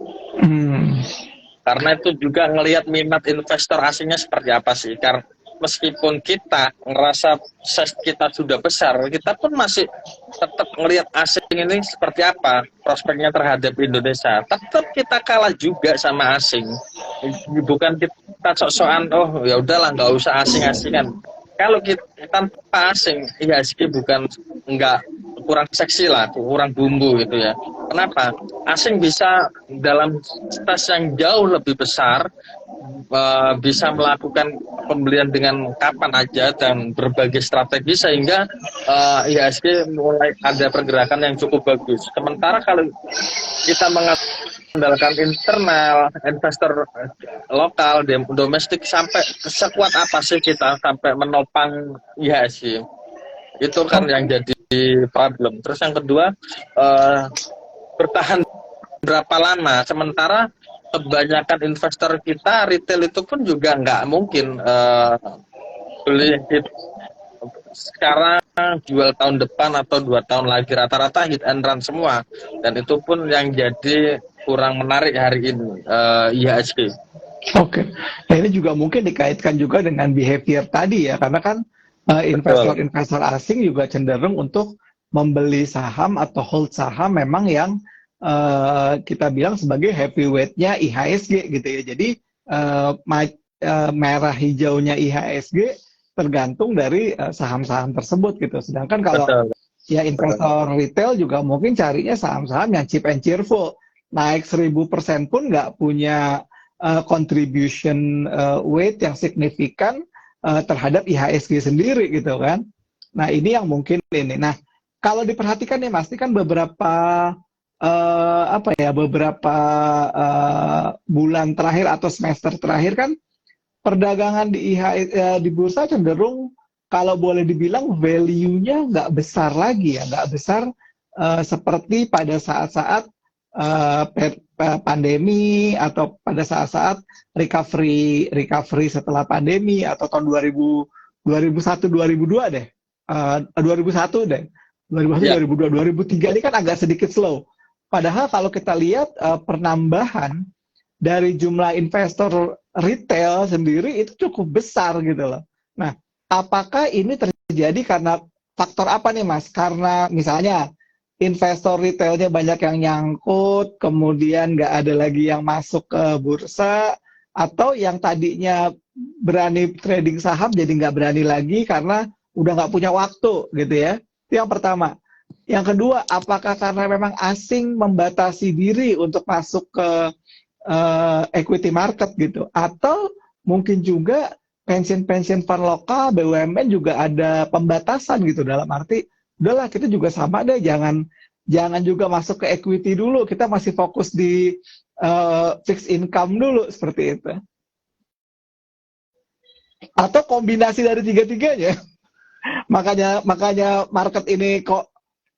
Karena itu juga ngelihat minat investor asingnya seperti apa sih. Karena meskipun kita ngerasa size kita sudah besar, kita pun masih tetap ngelihat asing ini seperti apa prospeknya terhadap Indonesia. Tetap kita kalah juga sama asing. Bukan kita sok-sokan, oh ya udahlah nggak usah asing-asingan. Kalau kita tanpa asing, IHSG kurang seksi lah, kurang bumbu gitu ya. Kenapa? Asing bisa dalam stage yang jauh lebih besar, bisa melakukan pembelian dengan kapan aja dan berbagai strategi sehingga IHSG mulai ada pergerakan yang cukup bagus. Sementara kalau kita mengandalkan internal investor lokal domestik, sampai sekuat apa sih kita sampai menopang IHSG? Itu kan yang jadi problem. Terus yang kedua, bertahan berapa lama? Sementara kebanyakan investor kita retail itu pun juga nggak mungkin beli hit sekarang jual tahun depan atau 2 tahun lagi, rata-rata hit and run semua, dan itu pun yang jadi kurang menarik hari ini IHSG. Oke, nah ini juga mungkin dikaitkan juga dengan behavior tadi ya, karena kan investor-investor asing juga cenderung untuk membeli saham atau hold saham memang yang kita bilang sebagai heavyweight-nya IHSG gitu ya. Jadi merah hijaunya IHSG tergantung dari saham-saham tersebut gitu. Sedangkan kalau ya investor retail juga mungkin carinya saham-saham yang cheap and cheerful. Naik 1000% pun nggak punya contribution weight yang signifikan terhadap IHSG sendiri gitu kan. Nah ini yang mungkin ini. Nah kalau diperhatikan nih Mas, ini kan beberapa bulan terakhir atau semester terakhir kan perdagangan di bursa cenderung kalau boleh dibilang value-nya nggak besar lagi ya, nggak besar seperti pada saat-saat pandemi atau pada saat-saat recovery setelah pandemi atau tahun 2001 2002 deh, 2001 deh, 2001 2002 2003 ini kan agak sedikit slow. Padahal kalau kita lihat penambahan dari jumlah investor retail sendiri itu cukup besar gitu loh. Nah, apakah ini terjadi karena faktor apa nih Mas? Karena misalnya investor retailnya banyak yang nyangkut, kemudian nggak ada lagi yang masuk ke bursa, atau yang tadinya berani trading saham jadi nggak berani lagi karena udah nggak punya waktu gitu ya. Itu yang pertama. Yang kedua, apakah karena memang asing membatasi diri untuk masuk ke equity market gitu, atau mungkin juga pensiun fund lokal BUMN juga ada pembatasan gitu, dalam arti udahlah kita juga sama deh, jangan juga masuk ke equity dulu, kita masih fokus di fixed income dulu, seperti itu, atau kombinasi dari tiga-tiganya. makanya market ini kok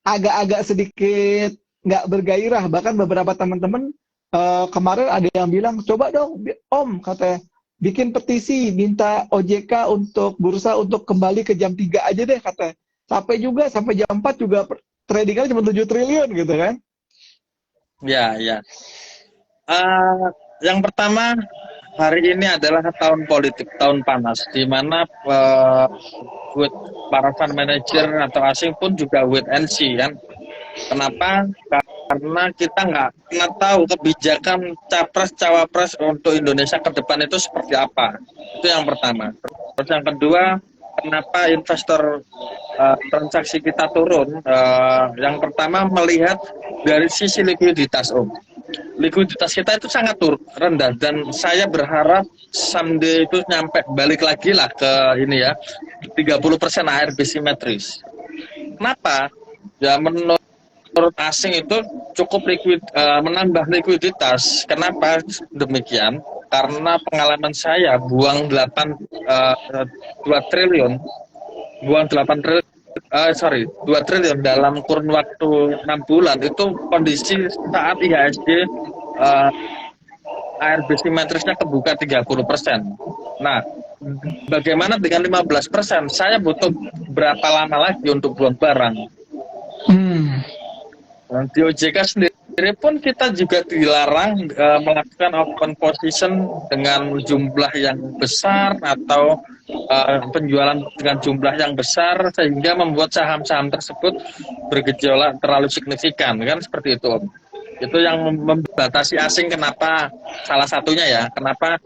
agak-agak sedikit nggak bergairah. Bahkan beberapa teman-teman kemarin ada yang bilang, coba dong Om, katanya, bikin petisi minta OJK untuk bursa untuk kembali ke jam 3 aja deh, katanya. Capek juga, sampai jam 4 juga tradingnya cuma 7 triliun gitu kan. Ya. Yang pertama, hari ini adalah tahun politik, tahun panas, di mana para fund manager atau asing pun juga wait and see kan. Kenapa? Karena kita nggak pernah tahu kebijakan capres-cawapres untuk Indonesia ke depan itu seperti apa. Itu yang pertama. Terus yang kedua, kenapa investor transaksi kita turun? Yang pertama, melihat dari sisi likuiditas, Om. Likuiditas kita itu sangat rendah, dan saya berharap someday itu nyampe balik lagi lah ke ini ya, 30% ARB simetris. Kenapa? Ya menurut asing itu cukup menambah likuiditas. Kenapa demikian? Karena pengalaman saya buang 2 triliun dalam kurun waktu 6 bulan itu kondisi saat IHSG ARB simetrisnya kebuka 30%. Nah, bagaimana dengan 15%? Saya butuh berapa lama lagi untuk buang barang? Di OJK sendiri pun kita juga dilarang melakukan open position dengan jumlah yang besar atau penjualan dengan jumlah yang besar, sehingga membuat saham-saham tersebut bergejolak terlalu signifikan, kan seperti itu, Om. Itu yang membatasi asing. Kenapa? Salah satunya ya, kenapa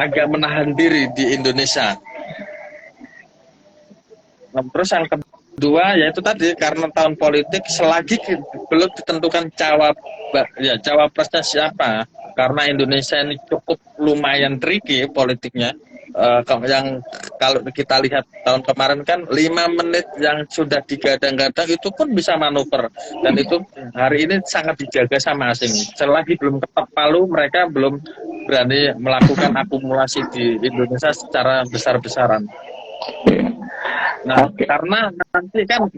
agak menahan diri di Indonesia. Nah, terus yang kedua yaitu tadi, karena tahun politik, selagi belum ditentukan cawapresnya siapa, karena Indonesia ini cukup lumayan tricky politiknya, yang kalau kita lihat tahun kemarin kan 5 menit yang sudah digadang-gadang itu pun bisa manuver, dan itu hari ini sangat dijaga sama asing. Selagi belum ketok palu, mereka belum berani melakukan akumulasi di Indonesia secara besar-besaran. Nah, Oke. karena nanti kan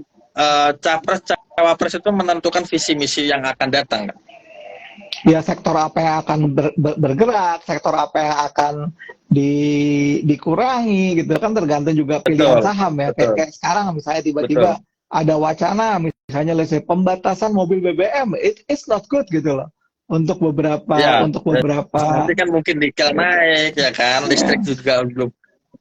capres cawapres itu menentukan visi misi yang akan datang kan. Ya, sektor apa yang akan bergerak, sektor apa yang akan dikurangi gitu kan, tergantung juga pilihan Betul, saham ya. betul, Kayak sekarang misalnya tiba-tiba betul, ada wacana misalnya let's say pembatasan mobil BBM, it's not good gitu loh untuk beberapa ya. untuk beberapa Nanti kan mungkin nikel naik ya kan, listrik juga belum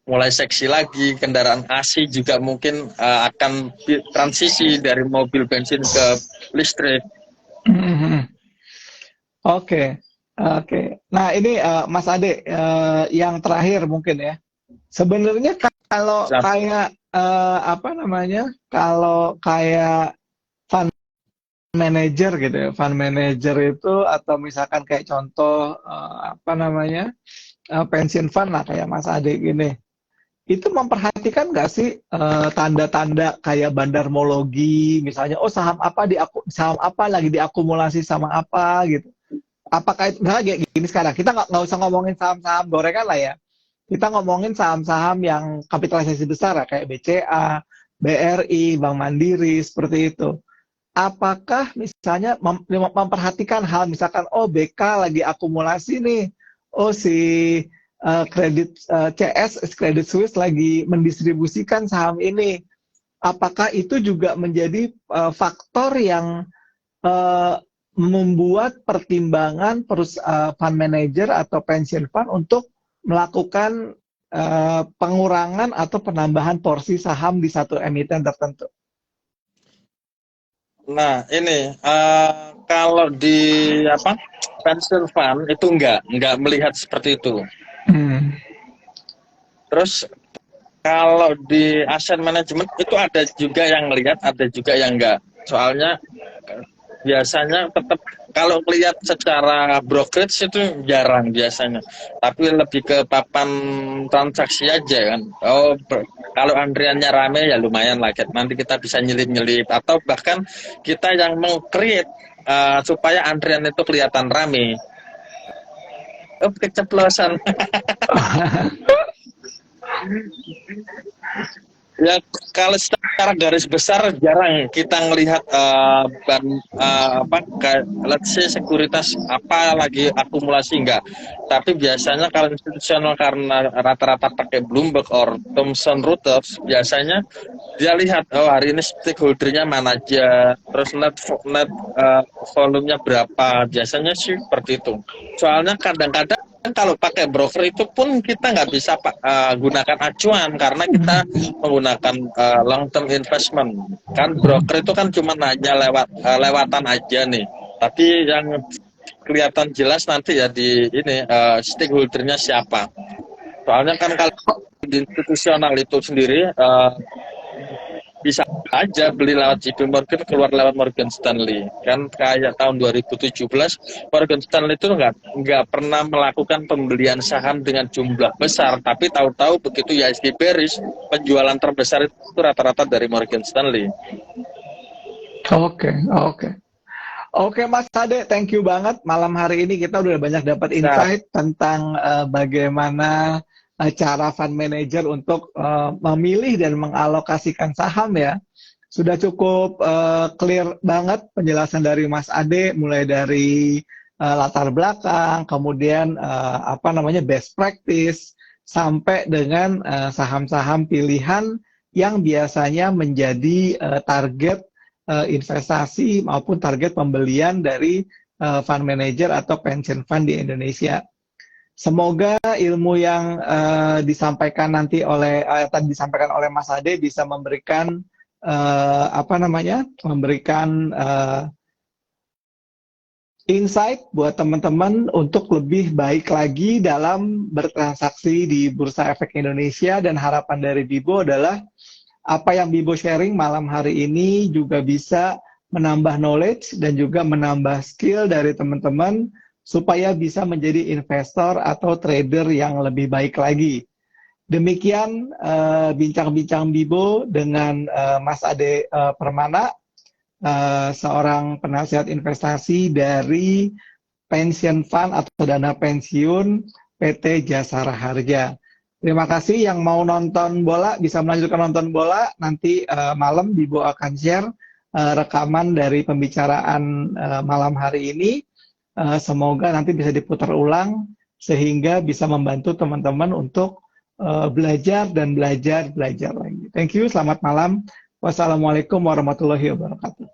mulai seksi lagi, kendaraan AC juga mungkin akan transisi dari mobil bensin ke listrik. Oke, oke. Nah ini Mas Ade, yang terakhir mungkin ya. Sebenarnya kalau Siap. kayak apa namanya, kalau kayak fund manager gitu ya, fund manager itu atau misalkan kayak contoh apa namanya, pension fund lah kayak Mas Ade gini, itu memperhatikan nggak sih tanda-tanda kayak bandarmologi, misalnya oh saham apa lagi diakumulasi sama apa gitu. Apakah itu misalnya kayak gini sekarang kita nggak usah ngomongin saham-saham gorengan lah ya, kita ngomongin saham-saham yang kapitalisasi besar ya, kayak BCA, BRI, Bank Mandiri seperti itu. Apakah misalnya memperhatikan hal misalkan oh BK lagi akumulasi nih, oh si kredit Credit Suisse lagi mendistribusikan saham ini, apakah itu juga menjadi faktor yang eh, membuat pertimbangan fund manager atau pension fund untuk melakukan pengurangan atau penambahan porsi saham di satu emiten tertentu? Nah, ini kalau di pension fund itu enggak melihat seperti itu. Hmm. Terus kalau di asset management itu ada juga yang lihat, ada juga yang enggak. Soalnya biasanya tetap kalau lihat secara brokerage itu jarang biasanya, tapi lebih ke papan transaksi aja kan. Oh, kalau antriannya rame ya lumayan lah, nanti kita bisa nyelip-nyelip atau bahkan kita yang meng-create supaya antrian itu kelihatan rame. Oh, keceplosan. Ya, kalau secara garis besar jarang kita ngelihat let's say sekuritas apa lagi akumulasi, enggak. Tapi biasanya kalau institusional karena rata-rata pakai Bloomberg or Thomson Reuters, biasanya dia lihat oh hari ini stakeholdernya mana aja, terus net volumenya berapa, biasanya sih seperti itu. Soalnya kadang-kadang kalau pakai broker itu pun kita nggak bisa gunakan acuan karena kita menggunakan long term investment. Kan broker itu kan cuma hanya lewatan aja nih. Tapi yang kelihatan jelas nanti ya di ini stakeholdernya siapa. Soalnya kan kalau di institusional itu sendiri bisa aja beli lewat JP Morgan, keluar lewat Morgan Stanley. Kan kayak tahun 2017 Morgan Stanley itu nggak pernah melakukan pembelian saham dengan jumlah besar, tapi tahu-tahu begitu IHSG bearish, penjualan terbesar itu rata-rata dari Morgan Stanley. Oke, Mas Ade, thank you banget. Malam hari ini kita udah banyak dapat insight tentang bagaimana cara fund manager untuk memilih dan mengalokasikan saham ya. Sudah cukup clear banget penjelasan dari Mas Ade, mulai dari latar belakang, kemudian best practice, sampai dengan saham-saham pilihan yang biasanya menjadi target investasi maupun target pembelian dari fund manager atau pension fund di Indonesia. Semoga ilmu yang disampaikan tadi disampaikan oleh Mas Ade bisa memberikan insight buat teman-teman untuk lebih baik lagi dalam bertransaksi di Bursa Efek Indonesia, dan harapan dari Bibo adalah apa yang Bibo sharing malam hari ini juga bisa menambah knowledge dan juga menambah skill dari teman-teman supaya bisa menjadi investor atau trader yang lebih baik lagi. Demikian bincang-bincang Bibo dengan Mas Ade Permana, seorang penasihat investasi dari Pension Fund atau dana pensiun PT Jasara Harja. Terima kasih yang mau nonton bola, bisa melanjutkan nonton bola. Nanti malam Bibo akan share rekaman dari pembicaraan malam hari ini. Semoga nanti bisa diputar ulang sehingga bisa membantu teman-teman untuk belajar lagi. Thank you, selamat malam. Wassalamualaikum warahmatullahi wabarakatuh.